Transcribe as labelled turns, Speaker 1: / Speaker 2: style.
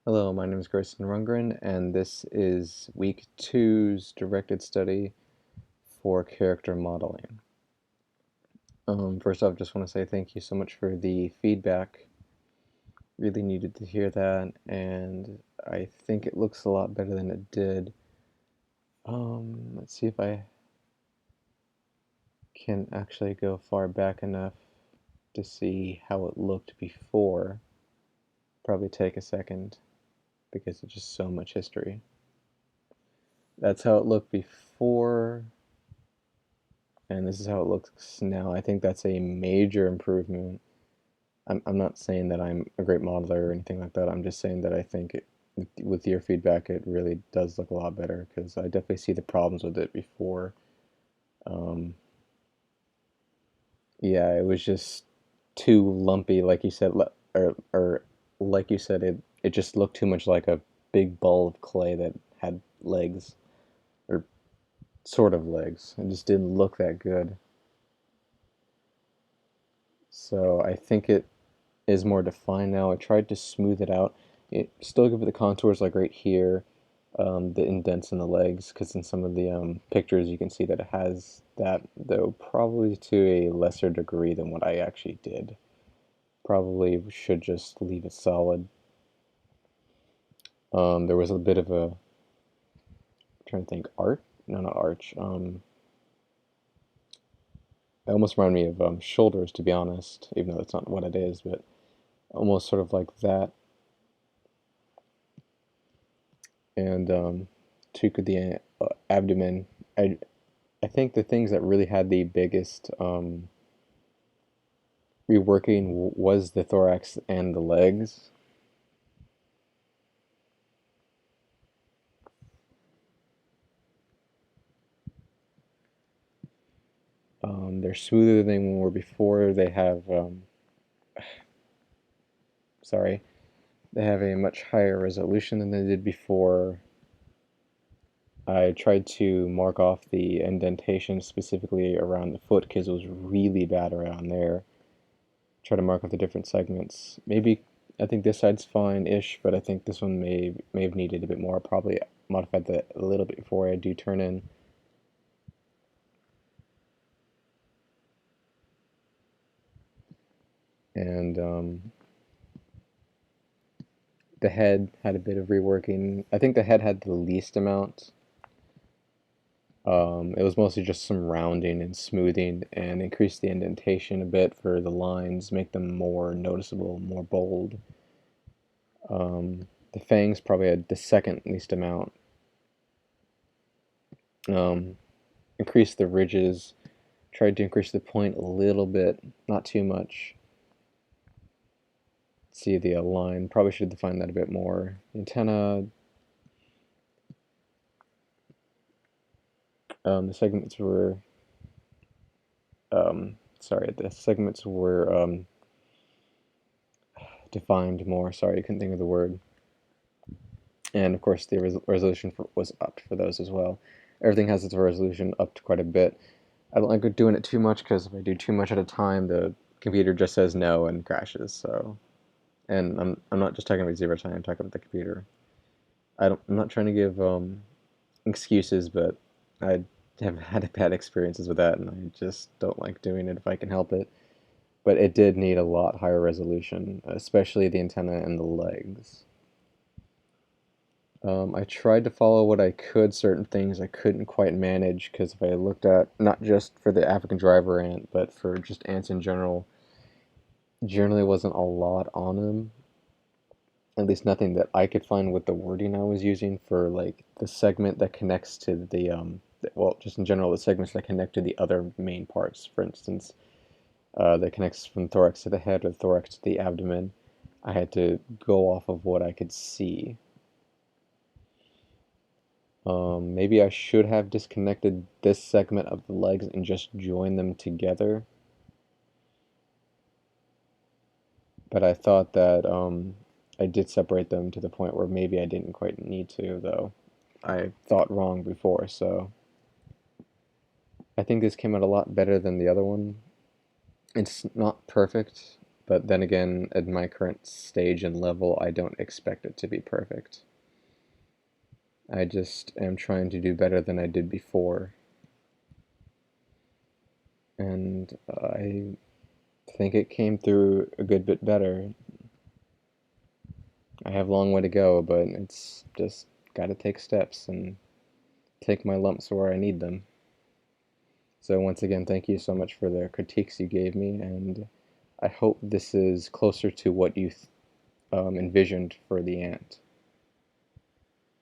Speaker 1: Hello, my name is Gerson Rundgren, and this is week two's directed study for character modeling. First off, just want to say thank you so much for the feedback. Really needed to hear that, and I think it looks a lot better than it did. Let's see if I can actually go far back enough to see how it looked before. Probably take a second because it's just so much history. That's how it looked before. And this is how it looks now. I think that's a major improvement. I'm not saying that I'm a great modeler or anything like that. I'm just saying that I think with your feedback, it really does look a lot better because I definitely see the problems with it before. Um, yeah, it was just too lumpy, like you said, or like you said, it just looked too much like a big ball of clay that had legs or sort of legs. It just didn't look that good. So I think it is more defined now. I tried to smooth it out. It still give it the contours like right here, the indents in the legs, because in some of the pictures you can see that it has that, though probably to a lesser degree than what I actually did. Probably should just leave it solid. There was a bit of a, I'm trying to think, art? No, not arch. It almost reminded me of shoulders, to be honest, even though that's not what it is, but almost sort of like that. And took the abdomen. I I think the things that really had the biggest reworking was the thorax and the legs. They're smoother than they were before. They have, sorry, they have a much higher resolution than they did before. I tried to mark off the indentation specifically around the foot because it was really bad around there. Try to mark off the different segments. Maybe I think this side's fine-ish, but I think this one may have needed a bit more. Probably modified that a little bit before I do turn in. And the head had a bit of reworking. I think the head had the least amount. It was mostly just some rounding and smoothing and increase the indentation a bit for the lines, make them more noticeable, more bold. The fangs probably had the second least amount. Um, increase the ridges, tried to increase the point a little bit, not too much. See the line, probably should define that a bit more. Antenna, the segments were sorry, the segments were defined more. Sorry, I couldn't think of the word. And of course, the resolution was upped for those as well. Everything has its resolution upped quite a bit. I don't like doing it too much because if I do too much at a time, the computer just says no and crashes. So, and I'm not just talking about zero time. I'm talking about the computer. I'm not trying to give excuses, but I have had bad experiences with that, and I just don't like doing it if I can help it. But it did need a lot higher resolution, especially the antenna and the legs. I tried to follow what I could, certain things I couldn't quite manage because if I looked at not just for the African driver ant, but for just ants in general, generally wasn't a lot on them. At least nothing that I could find with the wording I was using for like the segment that connects to the well, just in general, the segments that connect to the other main parts. For instance, that connects from thorax to the head or thorax to the abdomen. I had to go off of what I could see. Maybe I should have disconnected this segment of the legs and just joined them together. But I thought that I did separate them to the point where maybe I didn't quite need to, though. I thought wrong before, so I think this came out a lot better than the other one. It's not perfect. But then again, at my current stage and level, I don't expect it to be perfect. I just am trying to do better than I did before. And I think it came through a good bit better. I have a long way to go, but it's just got to take steps and take my lumps where I need them. So once again, thank you so much for the critiques you gave me, and I hope this is closer to what you envisioned for the ant.